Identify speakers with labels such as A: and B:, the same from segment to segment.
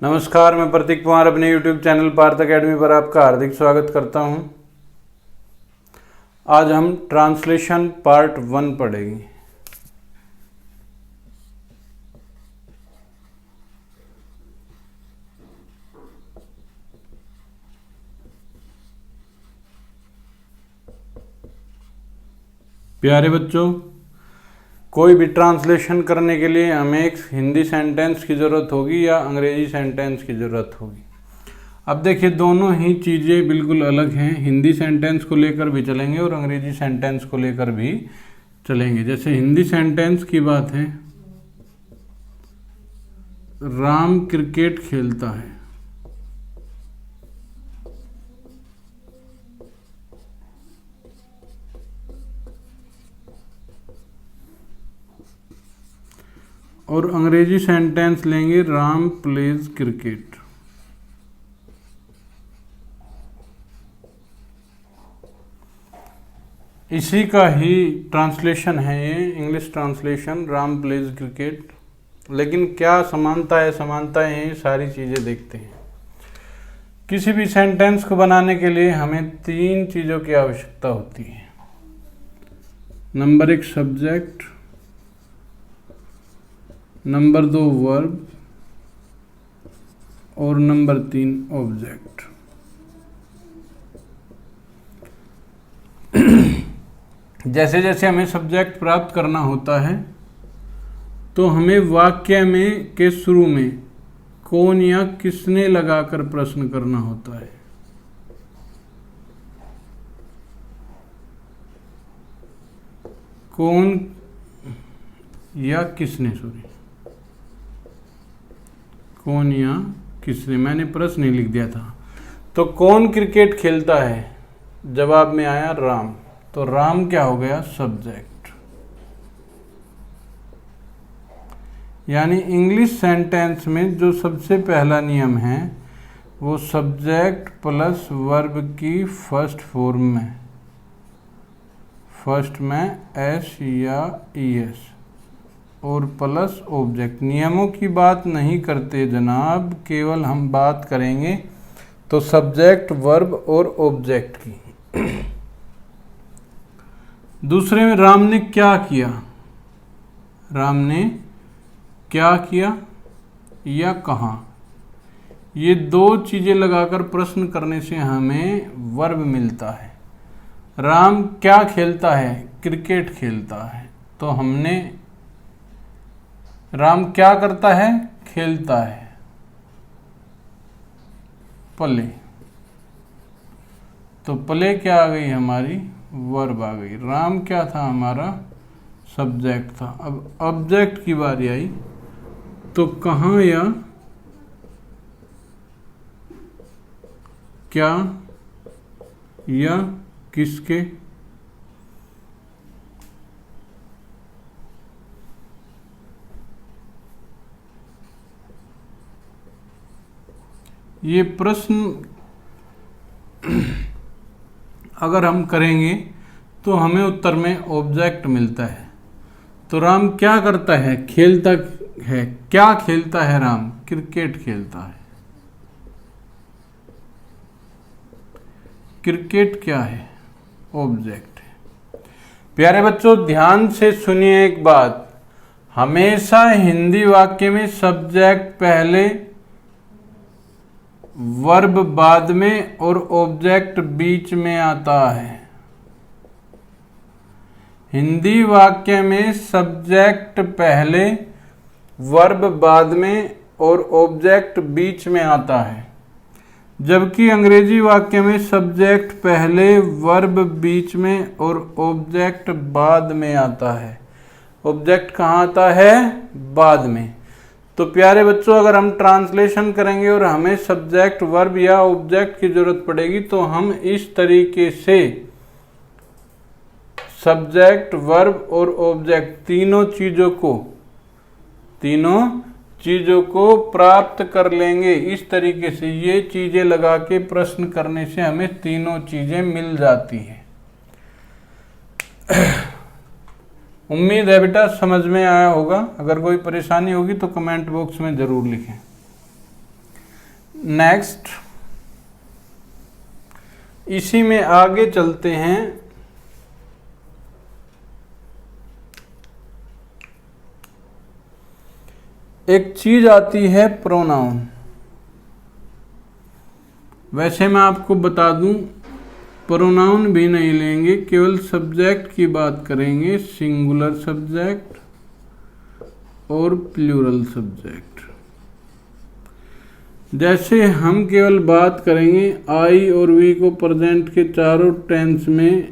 A: नमस्कार, मैं प्रतीक कुमार अपने YouTube चैनल पार्थ अकेडमी पर आपका हार्दिक स्वागत करता हूं। आज हम ट्रांसलेशन पार्ट 1 पढ़ेंगे। प्यारे बच्चों, कोई भी ट्रांसलेशन करने के लिए हमें एक हिंदी सेंटेंस की ज़रूरत होगी या अंग्रेजी सेंटेंस की ज़रूरत होगी। अब देखिए, दोनों ही चीज़ें बिल्कुल अलग हैं। हिंदी सेंटेंस को लेकर भी चलेंगे और अंग्रेजी सेंटेंस को लेकर भी चलेंगे। जैसे हिंदी सेंटेंस की बात है, राम क्रिकेट खेलता है। और अंग्रेजी सेंटेंस लेंगे, राम प्लेज क्रिकेट। इसी का ही ट्रांसलेशन है ये, English translation, Ram pledge cricket. लेकिन क्या समानता है, समानता है, ये सारी चीज़ें देखते हैं। किसी भी सेंटेंस को बनाने के लिए हमें 3 चीज़ों की आवश्यकता होती है। नंबर 1 सब्जेक्ट, नंबर 2 वर्ब और नंबर 3 ऑब्जेक्ट। जैसे जैसे हमें सब्जेक्ट प्राप्त करना होता है तो हमें वाक्य में के शुरू में कौन या किसने लगाकर प्रश्न करना होता है। कौन या किसने, कौन या किसने, मैंने प्रश्न ही लिख दिया था। तो कौन क्रिकेट खेलता है, जवाब में आया राम। तो राम क्या हो गया, सब्जेक्ट। यानी इंग्लिश सेंटेंस में जो सबसे पहला नियम है वो सब्जेक्ट प्लस वर्ब की फर्स्ट फॉर्म में, फर्स्ट में एस या ईएस और प्लस ऑब्जेक्ट। नियमों की बात नहीं करते जनाब, केवल हम बात करेंगे तो सब्जेक्ट, वर्ब और ऑब्जेक्ट की। दूसरे में राम ने क्या किया, राम ने क्या किया या कहा, ये 2 चीजें लगाकर प्रश्न करने से हमें वर्ब मिलता है। राम क्या खेलता है, क्रिकेट खेलता है। तो हमने राम क्या करता है, खेलता है, प्ले। तो प्ले क्या आ गई हमारी, वर्ब आ गई। राम क्या था, हमारा सब्जेक्ट था। अब ऑब्जेक्ट की बारी आई तो कहाँ या क्या या किसके। ये प्रश्न अगर हम करेंगे तो हमें उत्तर में ऑब्जेक्ट मिलता है। तो राम क्या करता है, खेलता है। क्या खेलता है राम, क्रिकेट खेलता है। क्रिकेट क्या है, ऑब्जेक्ट है। प्यारे बच्चों, ध्यान से सुनिए एक बात। हमेशा हिंदी वाक्य में सब्जेक्ट पहले, वर्ब बाद में और ऑब्जेक्ट बीच में आता है। हिंदी वाक्य में सब्जेक्ट पहले, वर्ब बाद में और ऑब्जेक्ट बीच में आता है। जबकि अंग्रेजी वाक्य में सब्जेक्ट पहले, वर्ब बीच में और ऑब्जेक्ट बाद में आता है। ऑब्जेक्ट कहाँ आता है, बाद में। तो प्यारे बच्चों, अगर हम ट्रांसलेशन करेंगे और हमें सब्जेक्ट, वर्ब या ऑब्जेक्ट की जरूरत पड़ेगी तो हम इस तरीके से सब्जेक्ट, वर्ब और ऑब्जेक्ट तीनों चीजों को प्राप्त कर लेंगे। इस तरीके से ये चीजें लगा के प्रश्न करने से हमें तीनों चीजें मिल जाती हैं। उम्मीद है बेटा समझ में आया होगा। अगर कोई परेशानी होगी तो कमेंट बॉक्स में ज़रूर लिखें। नेक्स्ट, इसी में आगे चलते हैं। एक चीज आती है प्रोनाउन। वैसे मैं आपको बता दूं, प्रोनाउन भी नहीं लेंगे, केवल सब्जेक्ट की बात करेंगे, सिंगुलर सब्जेक्ट और प्लूरल सब्जेक्ट। जैसे हम केवल बात करेंगे आई और वी को प्रेजेंट के चारों टेंस में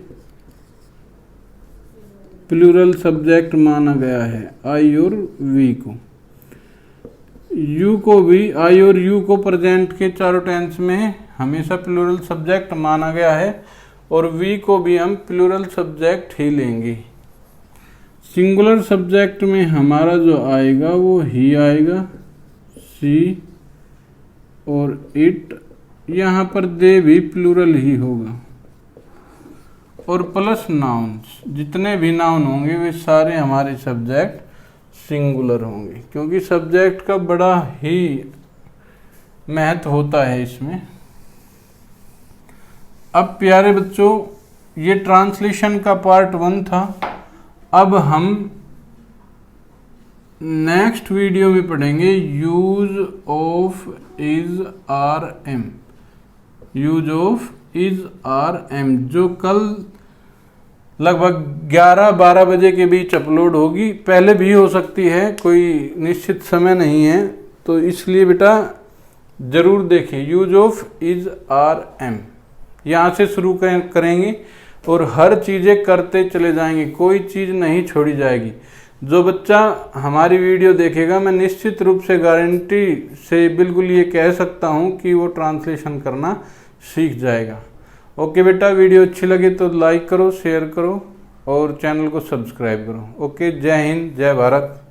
A: प्लूरल सब्जेक्ट माना गया है, आई और वी को। यू को भी आई और यू को प्रेजेंट के चारों टेंस में हमेशा प्लूरल सब्जेक्ट माना गया है, और वी को भी हम प्लूरल सब्जेक्ट ही लेंगे। सिंगुलर सब्जेक्ट में हमारा जो आएगा वो ही आएगा, सी और इट, यहाँ पर दे भी प्लूरल ही होगा, और प्लस नाउन्स, जितने भी नाउन होंगे वे सारे हमारे सब्जेक्ट सिंगुलर होंगे, क्योंकि सब्जेक्ट का बड़ा ही महत्व होता है इसमें। अब प्यारे बच्चों, ये ट्रांसलेशन का पार्ट 1 था। अब हम नेक्स्ट वीडियो में पढ़ेंगे use of is are am, use of is are am, जो कल लगभग 11-12 बजे के बीच अपलोड होगी। पहले भी हो सकती है, कोई निश्चित समय नहीं है, तो इसलिए बेटा जरूर देखें। Use of is are am यहाँ से शुरू करेंगे और हर चीज़ें करते चले जाएंगे, कोई चीज़ नहीं छोड़ी जाएगी। जो बच्चा हमारी वीडियो देखेगा, मैं निश्चित रूप से गारंटी से बिल्कुल ये कह सकता हूँ कि वो ट्रांसलेशन करना सीख जाएगा। ओके बेटा, वीडियो अच्छी लगे तो लाइक करो, शेयर करो और चैनल को सब्सक्राइब करो। ओके, जय हिंद, जय भारत।